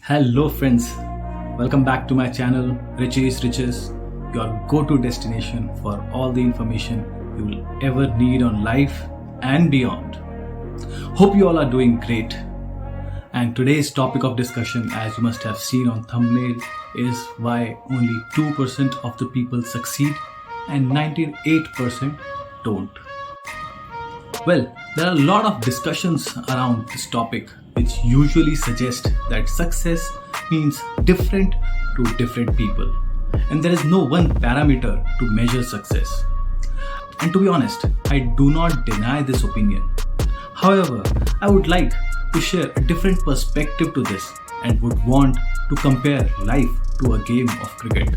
Hello friends, welcome back to my channel Richie's Riches, your go-to destination for all the information you will ever need on life and beyond. Hope you all are doing great. And today's topic of discussion, as you must have seen on thumbnail, is why only 2% of the people succeed and 98% don't. Well, there are a lot of discussions around this topic which usually suggest that success means different to different people, and there is no one parameter to measure success. And to be honest, I do not deny this opinion. However, I would like to share a different perspective to this and would want to compare life to a game of cricket,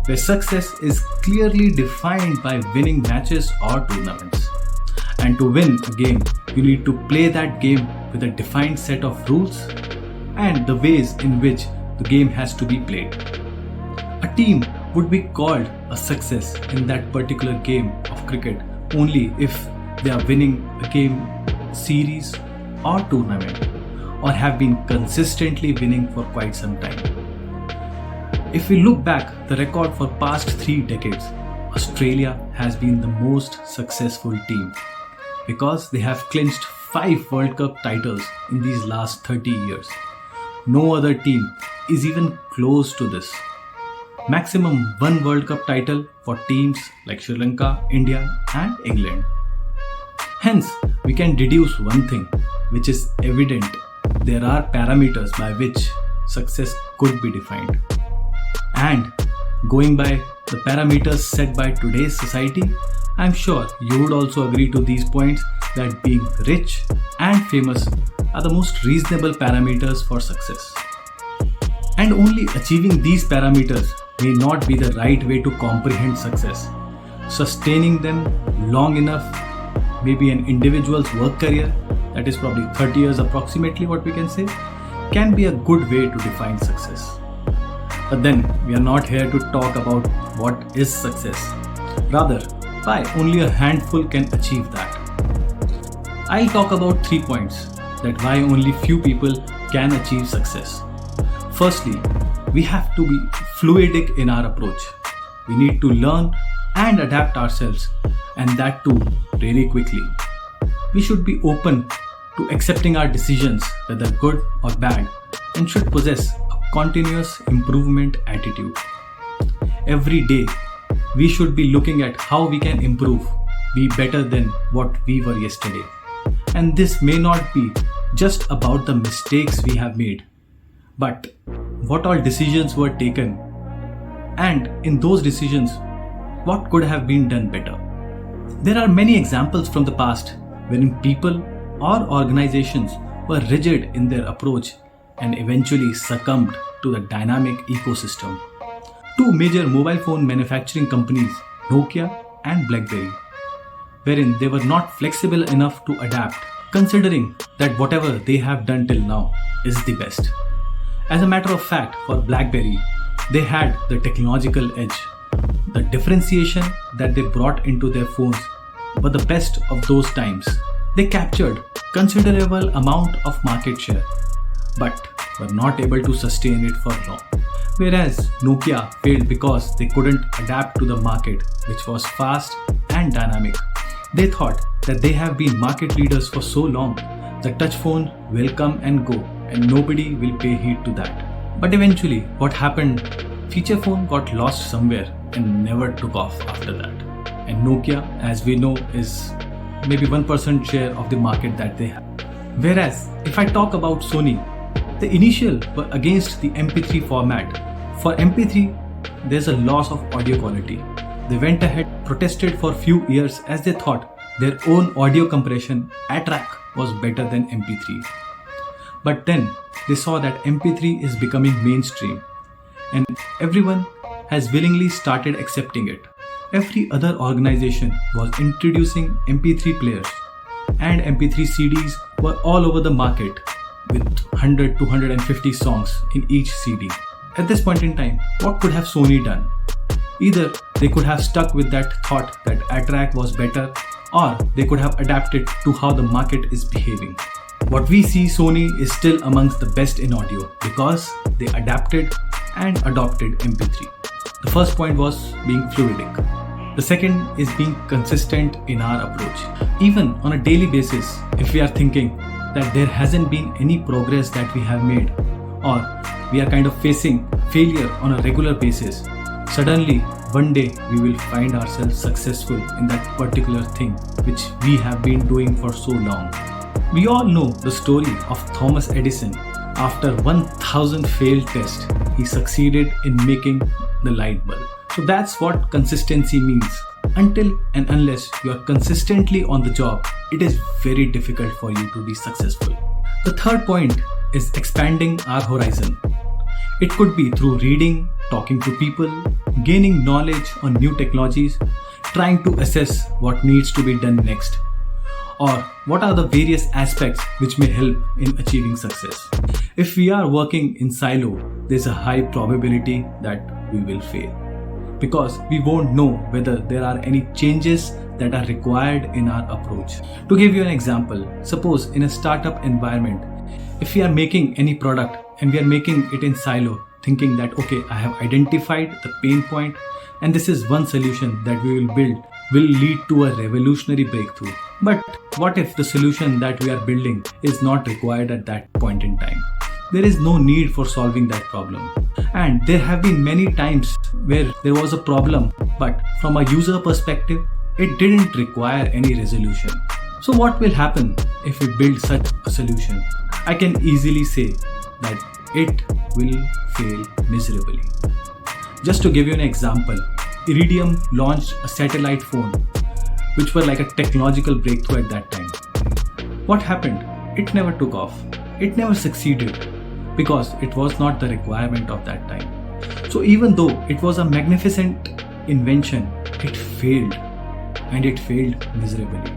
where success is clearly defined by winning matches or tournaments. And to win a game, you need to play that game with a defined set of rules and the ways in which the game has to be played. A team would be called a success in that particular game of cricket only if they are winning a game series or tournament or have been consistently winning for quite some time. If we look back the record for past 3 decades, Australia has been the most successful team, because they have clinched 5 World Cup titles in these last 30 years. No other team is even close to this. Maximum 1 World Cup title for teams like Sri Lanka, India and England. Hence, we can deduce one thing which is evident. There are parameters by which success could be defined. And going by the parameters set by today's society, I'm sure you would also agree to these points that being rich and famous are the most reasonable parameters for success. And only achieving these parameters may not be the right way to comprehend success. Sustaining them long enough, maybe an individual's work career, that is probably 30 years approximately what we can say, can be a good way to define success. But then we are not here to talk about what is success. Rather, why only a handful can achieve that. I'll talk about 3 points that why only few people can achieve success. Firstly, we have to be fluidic in our approach. We need to learn and adapt ourselves, and that too really quickly. We should be open to accepting our decisions, whether good or bad, and should possess a continuous improvement attitude. Every day, we should be looking at how we can improve, be better than what we were yesterday. And this may not be just about the mistakes we have made, but what all decisions were taken, and in those decisions, what could have been done better. There are many examples from the past wherein people or organizations were rigid in their approach and eventually succumbed to the dynamic ecosystem. 2 major mobile phone manufacturing companies, Nokia and BlackBerry, wherein they were not flexible enough to adapt, considering that whatever they have done till now is the best. As a matter of fact, for BlackBerry, they had the technological edge. The differentiation that they brought into their phones were the best of those times. They captured considerable amount of market share, but were not able to sustain it for long. Whereas Nokia failed because they couldn't adapt to the market, which was fast and dynamic. They thought that they have been market leaders for so long, the touch phone will come and go and nobody will pay heed to that. But eventually, what happened? Feature phone got lost somewhere and never took off after that. And Nokia, as we know, is maybe 1% share of the market that they have. Whereas, if I talk about Sony, the initial were against the MP3 format. For MP3, there's a loss of audio quality. They went ahead, protested for few years as they thought their own audio compression ATRAC was better than MP3. But then they saw that MP3 is becoming mainstream and everyone has willingly started accepting it. Every other organization was introducing MP3 players and MP3 CDs were all over the market with 100 to 150 songs in each CD. At this point in time, what could have Sony done? Either they could have stuck with that thought that ATRAC was better, or they could have adapted to how the market is behaving. What we see, Sony is still amongst the best in audio because they adapted and adopted MP3. The first point was being fluidic. The second is being consistent in our approach. Even on a daily basis, if we are thinking that there hasn't been any progress that we have made, or we are kind of facing failure on a regular basis, suddenly one day we will find ourselves successful in that particular thing which we have been doing for so long. We all know the story of Thomas Edison. After 1000 failed tests, he succeeded in making the light bulb. So that's what consistency means. Until and unless you are consistently on the job, it is very difficult for you to be successful. The third point is expanding our horizon. It could be through reading, talking to people, gaining knowledge on new technologies, trying to assess what needs to be done next, or what are the various aspects which may help in achieving success. If we are working in silo, there's a high probability that we will fail, because we won't know whether there are any changes that are required in our approach. To give you an example, suppose in a startup environment, if we are making any product and we are making it in silo, thinking that okay, I have identified the pain point and this is one solution that we will build will lead to a revolutionary breakthrough. But what if the solution that we are building is not required at that point in time? There is no need for solving that problem. And there have been many times where there was a problem, but from a user perspective, it didn't require any resolution. So what will happen if we build such a solution? I can easily say that it will fail miserably. Just to give you an example, Iridium launched a satellite phone, which were like a technological breakthrough at that time. What happened? It never took off. It never succeeded because it was not the requirement of that time. So even though it was a magnificent invention, it failed, and it failed miserably.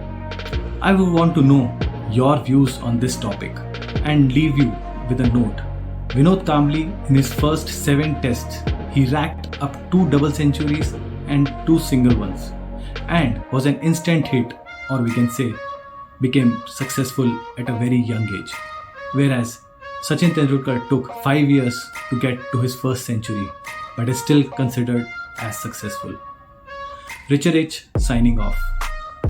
I would want to know your views on this topic and leave you with a note. Vinod Kambli, in his first 7 tests, he racked up 2 double centuries and 2 single ones, and was an instant hit, or we can say became successful at a very young age. Whereas Sachin Tendulkar took 5 years to get to his first century, but is still considered as successful. Richie signing off.